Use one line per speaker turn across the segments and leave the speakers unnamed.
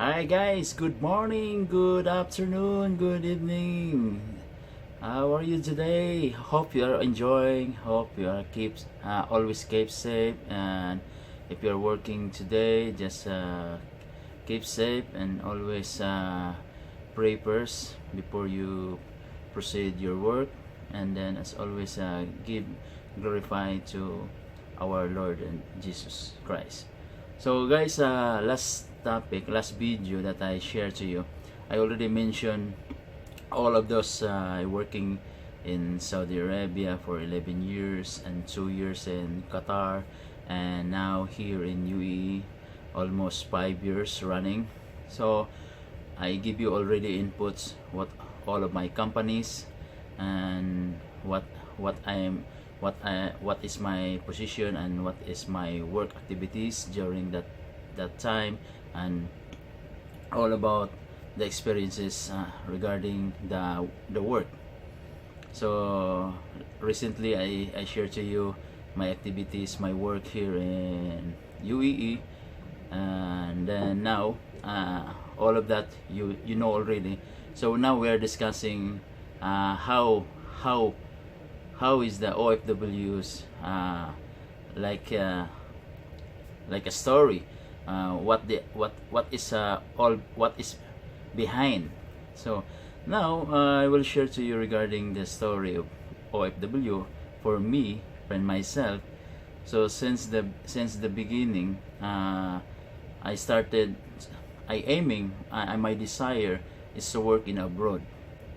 Hi guys, good morning, good afternoon, good evening. How are you today? Hope you are enjoying. Hope you are always keep safe. And if you are working today, just keep safe and always pray first before you proceed your work. And then, as always, give glorify to our Lord and Jesus Christ. So guys, last video that I shared to you, I already mentioned all of those working in Saudi Arabia for 11 years and 2 years in Qatar, and now here in UAE almost 5 years running. So I give you already inputs what all of my companies and what is my position and what is my work activities during that time, and all about the experiences regarding the work. So recently I shared to you my activities, my work here in UAE, and then now all of that you know already. So now we are discussing how is the OFWs like a story, what is behind. So now I will share to you regarding the story of OFW for me and myself. So since the beginning, I started. My desire is to work in abroad.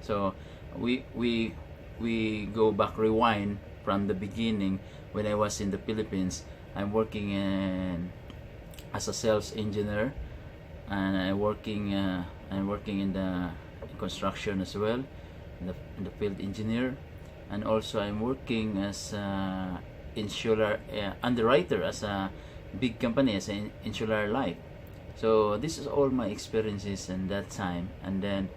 So we go back, rewind from the beginning when I was in the Philippines. I'm working as a sales engineer, and I'm working in the construction as well, in the field engineer, and also I'm working as insular underwriter as a big company, as an insular life. So this is all my experiences in that time. And then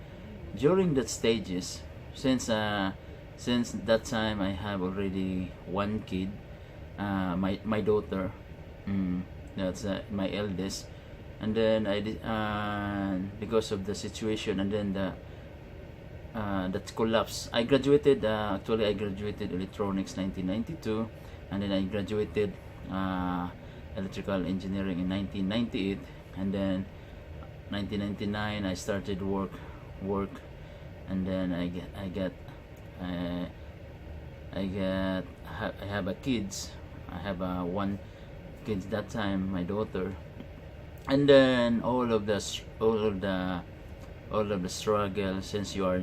during that stages, since that time I have already one kid, my daughter, that's my eldest. And then I did, because of the situation, and then that collapse. I graduated, actually I graduated electronics 1992, and then I graduated electrical engineering in 1998, and then 1999 I started work, and then I have a kids. I have one kids that time, my daughter. And then all of the struggle, since you are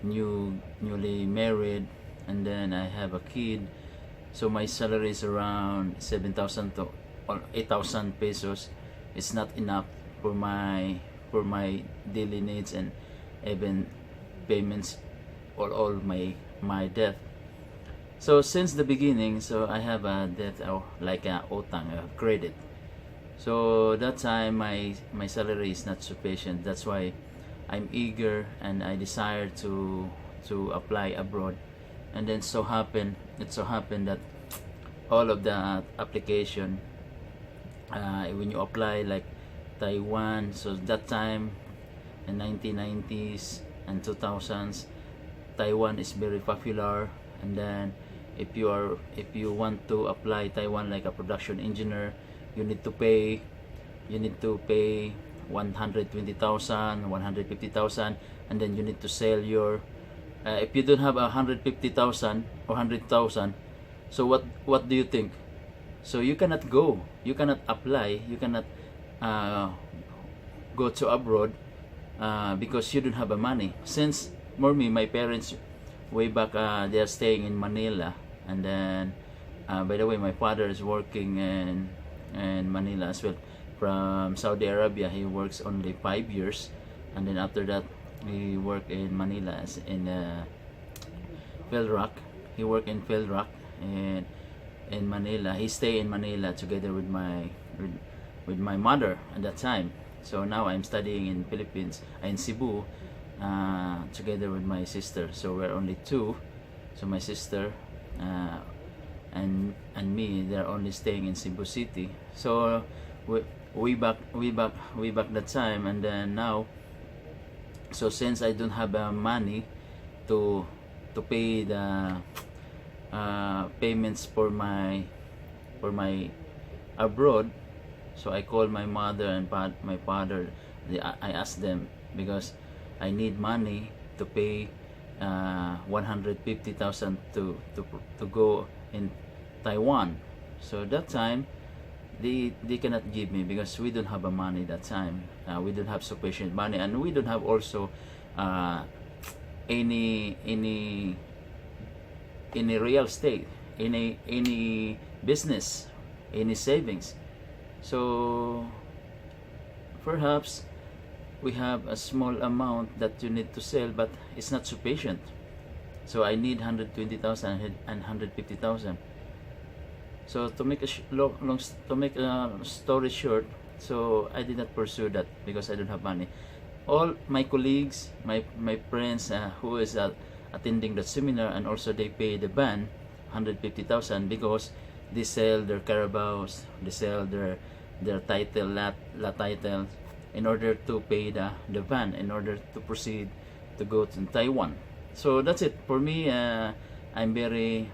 newly married, and then I have a kid. So my salary is around 7,000 to 8,000 pesos. It's not enough for my daily needs and even payments all my debt. So since the beginning, so I have a debt, like a utang, a credit. So that time my salary is not sufficient. That's why I'm eager and I desire to apply abroad. And then it so happened that all of the application, when you apply like Taiwan, so that time in 1990s and 2000s, Taiwan is very popular. And then if you want to apply Taiwan like a production engineer, you need to pay 120,000, 150,000, and then you need to sell your if you don't have 150,000 or 100,000, so what do you think? So you cannot apply, you cannot go to abroad because you don't have the money. Since my parents way back, they are staying in Manila, and then by the way, my father is working in Manila as well. From Saudi Arabia, he works only 5 years, and then after that he worked in Manila as in Field Rock. He worked in Field Rock in Manila. He stayed in Manila together with my mother at that time. So now I'm studying in Philippines, in Cebu, together with my sister. So we're only two. So my sister and me, they're only staying in Cebu City. So way, way back that time. And then now, so since I don't have money to pay the payments for my abroad, so I called my mother and my father. I asked them because I need money to pay 150,000 to go in Taiwan. So that time they cannot give me because we don't have a money that time. We don't have sufficient money, and we don't have also any real estate, any business, any savings. So perhaps we have a small amount that you need to sell, but it's not sufficient. So I need 120,000 and 150,000. So to make a story short, so I did not pursue that because I don't have money. All my colleagues, my friends who is attending the seminar, and also they pay the van 150,000 because they sell their Carabaos, they sell their title, la title, in order to pay the van, in order to proceed to go to Taiwan. So that's it for me. I'm very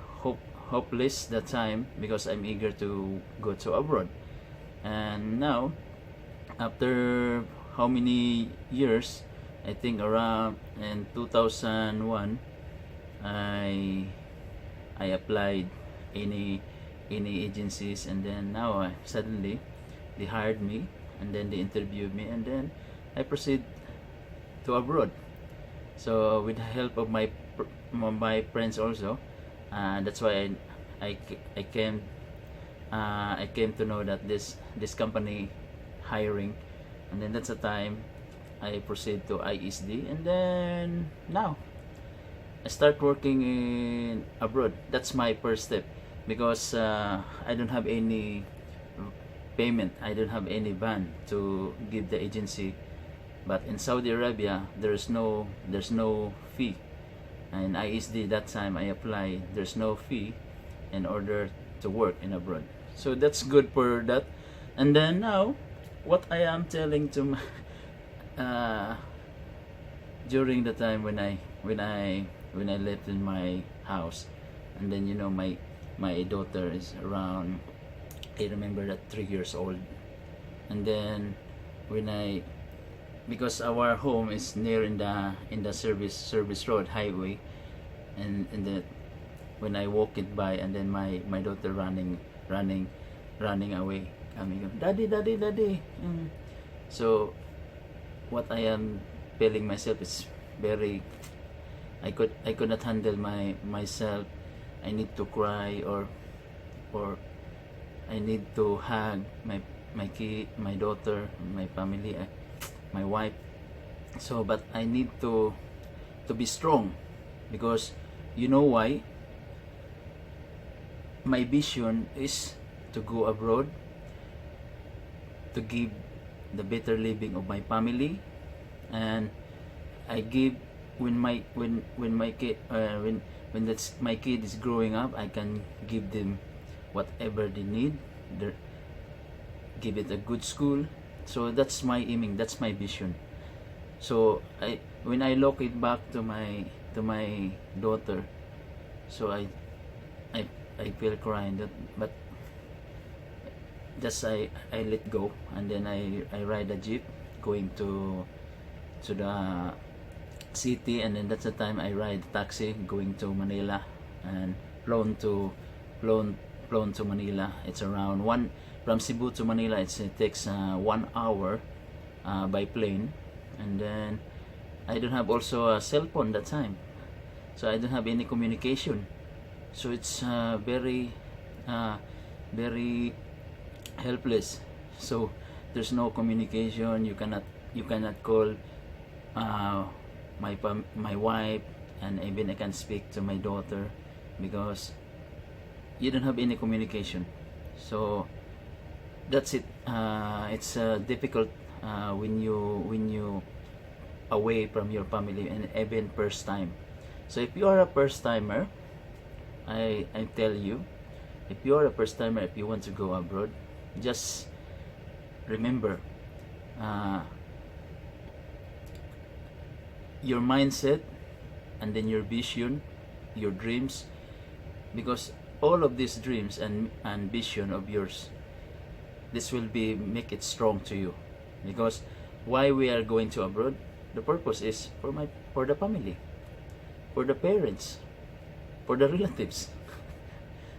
hopeless that time because I'm eager to go to abroad. And now, after how many years, I think around in 2001, I applied any agencies, and then now suddenly they hired me, and then they interviewed me, and then I proceed to abroad. So with the help of my friends also, that's why I came to know that this company hiring, and then that's the time I proceed to ISD, and then now I start working in abroad. That's my first step because I don't have any payment, I don't have any van to give the agency. But in Saudi Arabia, there's no fee. And ISD that time I apply, there's no fee in order to work in abroad. So that's good for that. And then now, what I am telling to my, during the time when I left in my house, and then my daughter is around, I remember that 3 years old. And then because our home is near in the service road highway, and when I walk it by, and then my daughter running away, coming, daddy. So what I am telling myself is very, I could not handle myself. I need to cry, or I need to hug my kid, my daughter, my family, my wife. So but I need to be strong, because you know why? My vision is to go abroad, to give the better living of my family, and I give when my kid when that's my kid is growing up, I can give them whatever they need, give it a good school. So that's my aiming, that's my vision. So when I look it back to my daughter, so I feel crying, but just I let go, and then I ride a jeep going to the city, and then that's the time I ride taxi going to Manila, and flown to Manila. It's around from Cebu to Manila. It takes 1 hour by plane, and then I don't have also a cell phone that time, so I don't have any communication. So it's very helpless. So there's no communication. You cannot call my wife, and even I can speak to my daughter, because you don't have any communication. So that's it. It's difficult when you away from your family, and even first time. So if you are a first timer, I tell you, if you are a first timer, if you want to go abroad, just remember, uh, your mindset, and then your vision, your dreams, because all of these dreams and vision of yours, this will be make it strong to you. Because why we are going to abroad, the purpose is for the family, for the parents, for the relatives.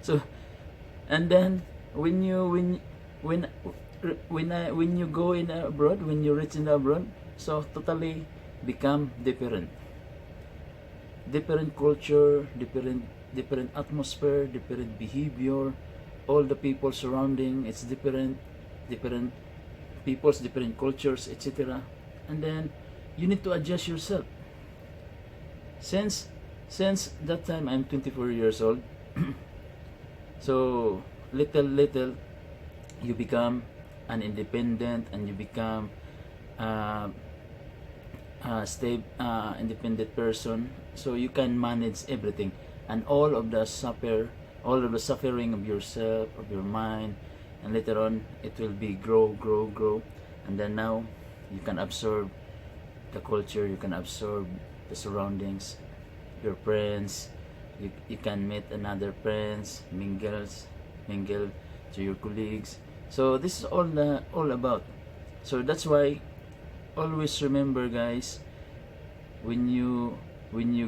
So, and then when you when you go in abroad, when you reach in the abroad, so totally become different culture, different atmosphere, different behavior, all the people surrounding, it's different peoples, different cultures, etc. And then you need to adjust yourself. Since that time I'm 24 years old, so little you become an independent, and you become uh, independent person, so you can manage everything, and all of the suffering of yourself, of your mind, and later on it will be grow, and then now you can absorb the culture, you can absorb the surroundings, your friends, you can meet another friends, mingle to your colleagues. So this is all about. So that's why always remember, guys, when you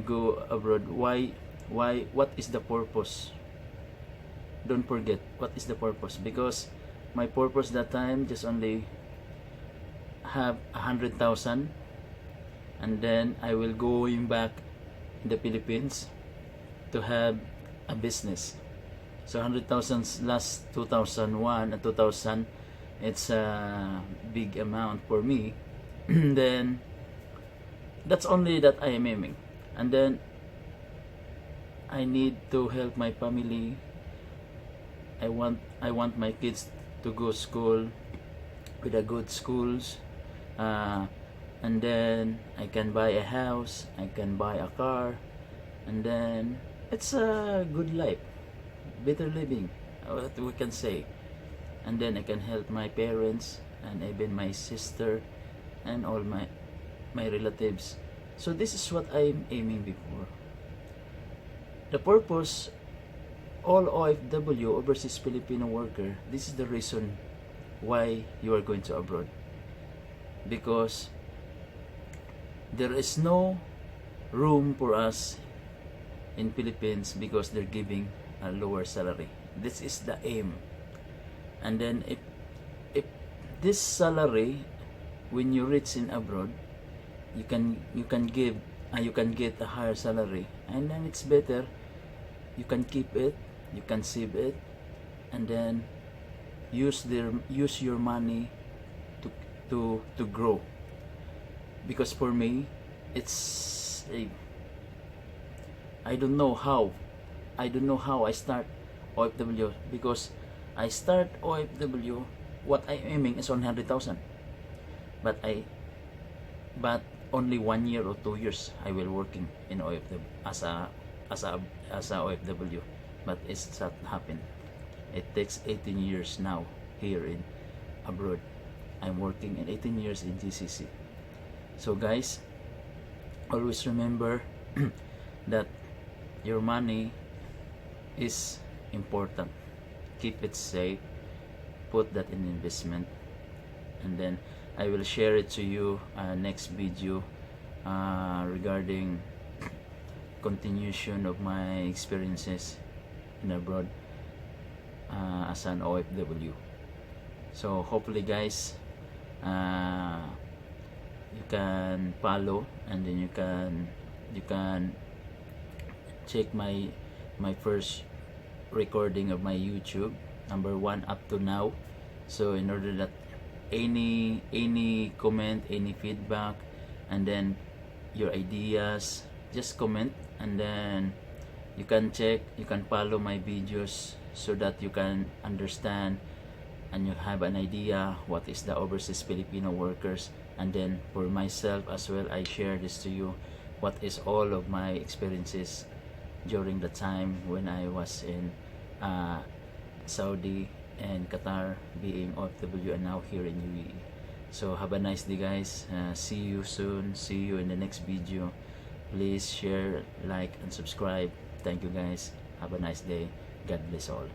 go abroad, why what is the purpose? Don't forget what is the purpose, because my purpose that time just only have 100,000, and then I will going back in the Philippines to have a business. So 100,000 last 2001 and 2000, it's a big amount for me. Then that's only that I am aiming, and then I need to help my family. I want my kids to go school with a good schools, and then I can buy a house, I can buy a car, and then it's a good life, better living, what we can say. And then I can help my parents and even my sister and all my relatives. So this is what I'm aiming before. The purpose, all OFW, overseas Filipino worker, this is the reason why you are going to abroad. Because there is no room for us in Philippines, because they're giving a lower salary. This is the aim. And then if this salary, when you reach in abroad, you can get a higher salary, and then it's better. You can keep it, you can save it, and then use your money to grow. Because for me, it's I don't know how I start OFW, because I start OFW, what I'm aiming is 100,000, but only 1 year or 2 years I will working in OFW as a OFW, but it's not happen. It takes 18 years now here in abroad. I'm working in 18 years in GCC. So guys, always remember that your money is important. Keep it safe, put that in investment, and then I will share it to you next video regarding continuation of my experiences in abroad as an OFW. So hopefully guys, you can follow, and then you can check my first recording of my YouTube, number 1 up to now. So in order that any comment, any feedback, and then your ideas, just comment, and then you can check, you can follow my videos, so that you can understand and you have an idea what is the overseas Filipino workers. And then for myself as well, I share this to you, what is all of my experiences during the time when I was in Saudi and Qatar, being OFW, and now here in UAE. So have a nice day, guys. See you soon. See you in the next video. Please share, like, and subscribe. Thank you, guys. Have a nice day. God bless all.